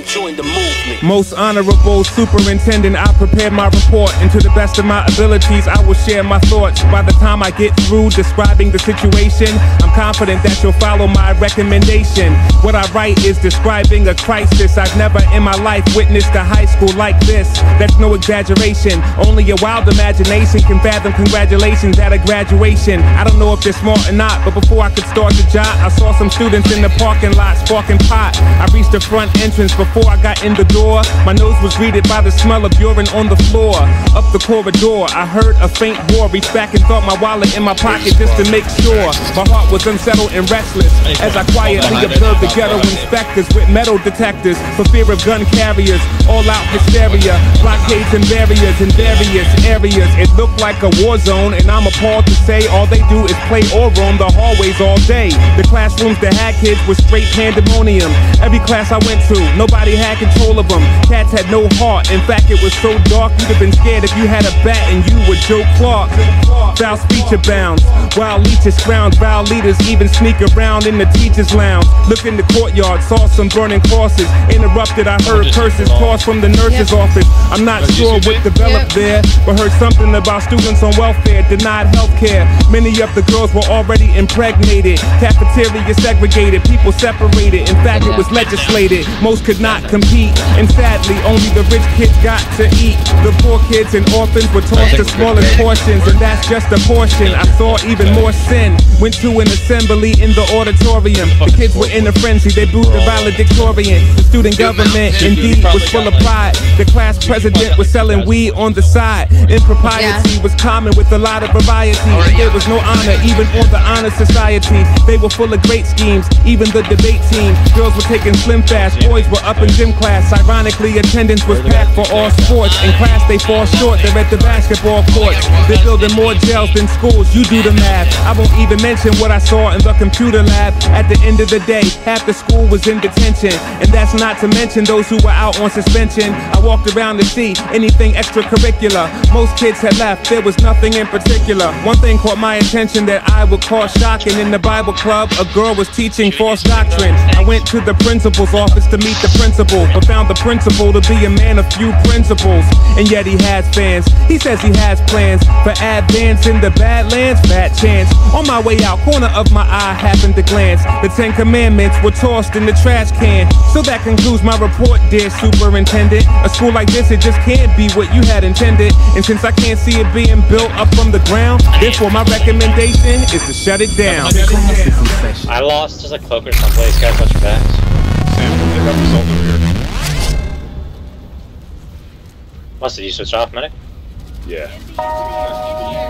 join the movement. Most honorable superintendent, I prepared my report, and to the best of my abilities, I will share my thoughts. By the time I get through describing the situation, I'm confident that you'll follow my recommendation. What I write is describing a crisis. I've never in my life witnessed a high school like this. That's no exaggeration. Only a wild imagination can fathom congratulations at a graduation. I don't know if they're smart or not, but before I could start to jot, I saw some students in the parking lot sparking pot. I reached the front entrance before I got in the door. My nose was greeted by the smell of urine on the floor. Up the corridor, I heard a faint roar. Reached back and thought my wallet in my pocket just to make sure. My heart was unsettled and restless as I quietly observed the ghetto inspectors with metal detectors for fear of gun carriers. All out hysteria, blockades and barriers in various areas. It looked like a war zone, and I'm appalled to say all they do is play or roam the hallways all day. The classrooms that had kids was straight pandemonium. Every class I went to, nobody had control of them. Cats had no heart. In fact, it was so dark you'd have been scared if you had a bat and you were Joe Clark. Foul speech abounds, wild leeches scrounge, vile leaders even sneak around in the teacher's lounge. Looked in the courtyard, saw some burning crosses. Interrupted, I heard curses tossed from the nurse's office. I'm not sure what developed there, but heard something about students on welfare, denied health care. Many of the girls were already impregnated. Cafeteria segregated, people separated. In fact, it was legislated. Most could not compete, and sadly, only the rich kids got to eat. The poor kids and orphans were tossed to smaller portions, and that's just a portion. I saw even more sin. Went to an assembly in the auditorium. The kids were in a frenzy, they booed the valedictorian. The student government indeed was full of pride. The class president was selling weed on the side. Impropriety was common with a lot of variety. There was no honor even on the honor society. They were full of great schemes, even the debate team. Girls were taking slim fast, boys were up in gym class. Ironically, attendance was packed for all sports. In class they fall short, they're at the basketball courts. They're building more jails than schools, you do the math. I won't even mention what I saw in the computer lab. At the end of the day, half the school was in detention, and that's not to mention those who were out on suspension. I walked around to see anything extracurricular. Most kids had left, there was nothing in particular. One thing caught my attention that I would call shocking. In the Bible club, a girl was teaching false doctrine. I went to the principal's office to meet the principal, but found the principal to be a man of few principles. And yet he has fans. He says he has plans for advance in the Badlands. Fat chance. On my way out, corner of my eye happened to glance. The 10 Commandments were tossed in the trash can. So that concludes my report, dear superintendent. A school like this, it just can't be what you had intended. And since I can't see it being built up from the ground, therefore my recommendation is to shut it down. I lost just a cloak or someplace, guys. Watch your backs. Sam, they got result over here. Mustard, you switched off, medic? Yeah.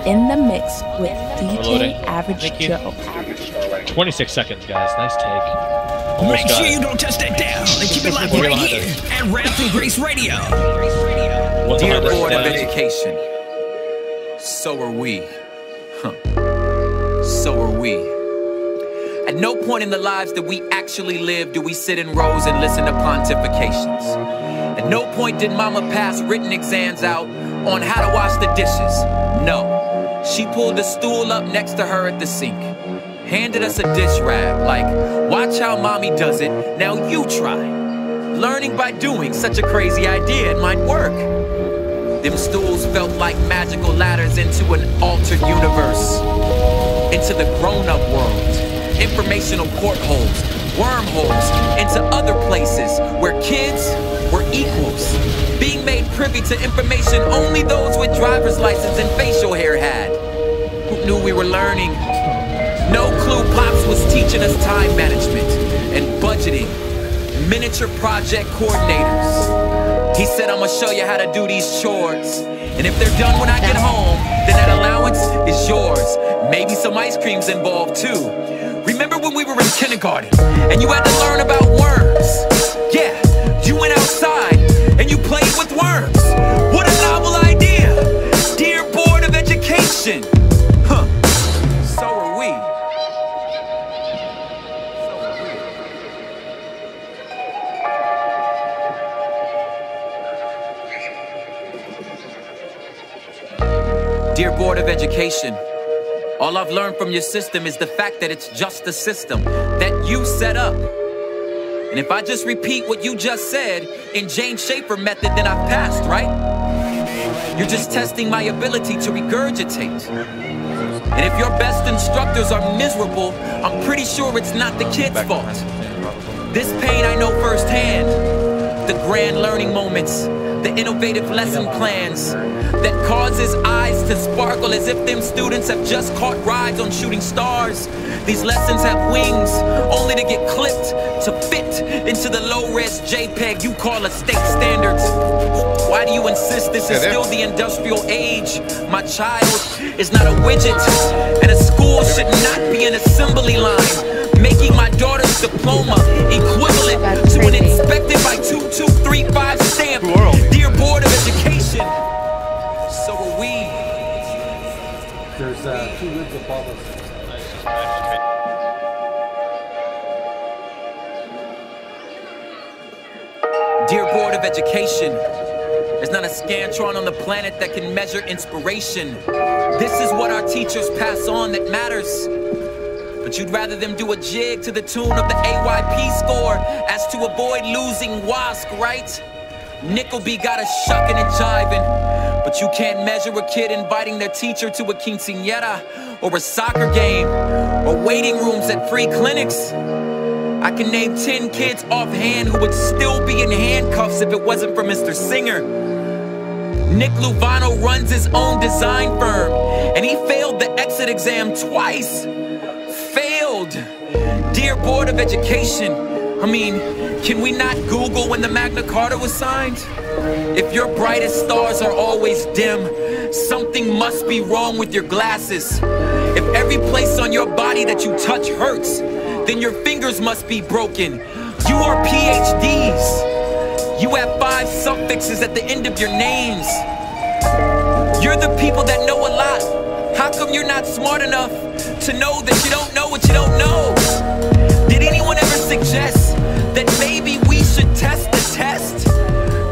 In the mix with DJ Average Joe. 26 seconds, guys. Nice take. Make sure you don't touch that down and keep it live right here at Rap and Grace Radio. Dear Board of Education, so are we. So are we. At no point in the lives that we actually live do we sit in rows and listen to pontifications. At no point did Mama pass written exams out on how to wash the dishes. No. She pulled the stool up next to her at the sink, handed us a dish rag, like, watch how mommy does it, now you try. Learning by doing, such a crazy idea, it might work. Them stools felt like magical ladders into an altered universe, into the grown-up world. Informational portholes, wormholes, into other places where kids were equals, being made privy to information only those with driver's license and facial hair had. Who knew we were learning? No clue Pops was teaching us time management and budgeting, miniature project coordinators. He said, I'm gonna show you how to do these chores, and if they're done when I get home, then that allowance is yours. Maybe some ice cream's involved too. Remember when we were in kindergarten and you had to learn about worms? Yeah, you went outside and you played with worms. What a novel idea, dear Board of Education. Huh, so are we. Dear Board of Education, all I've learned from your system is the fact that it's just a system that you set up. And if I just repeat what you just said in James Schaefer method, then I've passed, right? You're just testing my ability to regurgitate. And if your best instructors are miserable, I'm pretty sure it's not the kid's fault. This pain I know firsthand. The grand learning moments, the innovative lesson plans that causes eyes to sparkle as if them students have just caught rides on shooting stars. These lessons have wings, only to get clipped to fit into the low-res JPEG you call a state standard. Why do you insist this is still the industrial age? My child is not a widget, and a school should not be an assembly line, making my daughter's diploma equivalent to an inspected by 2235 stamp. Dear Board of Education, so are we. There's 2 ribs of bubbles. Dear Board of Education, there's not a scantron on the planet that can measure inspiration. This is what our teachers pass on that matters. But you'd rather them do a jig to the tune of the AYP score as to avoid losing WASC, right? Nickelby got us shucking and jiving, but you can't measure a kid inviting their teacher to a quinceañera or a soccer game or waiting rooms at free clinics. I can name 10 kids offhand who would still be in handcuffs if it wasn't for Mr. Singer. Nick Luvano runs his own design firm, and he failed the exit exam twice. Failed. Dear Board of Education, I mean, can we not Google when the Magna Carta was signed? If your brightest stars are always dim, something must be wrong with your glasses. If every place on your body that you touch hurts, then your fingers must be broken. You are PhDs. You have 5 suffixes at the end of your names. You're the people that know a lot. How come you're not smart enough to know that you don't know what you don't know? Did anyone ever suggest that maybe we should test the test?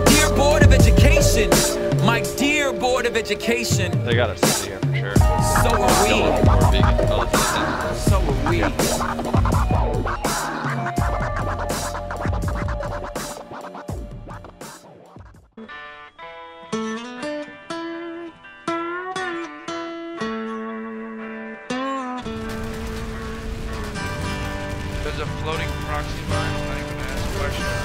Dear Board of Education, my dear Board of Education. They got us here for sure. So are we. So are we. There's a floating proxy mine. I'm not even gonna ask questions.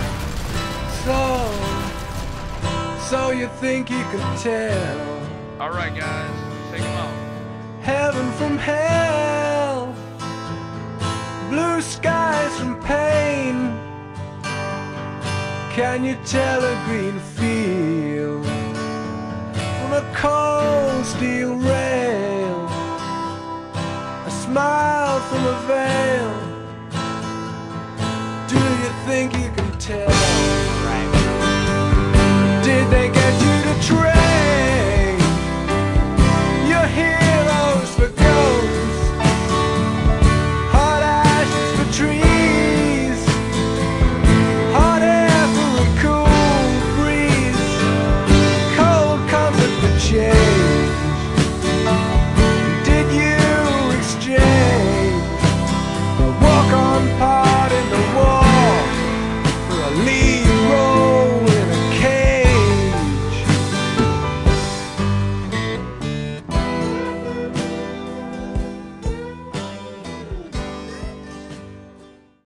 So you think you can tell? Alright guys, take them out. Heaven from hell, blue skies from pain. Can you tell a green field from a cold steel rail? A smile from a veil. Do you think you can tell?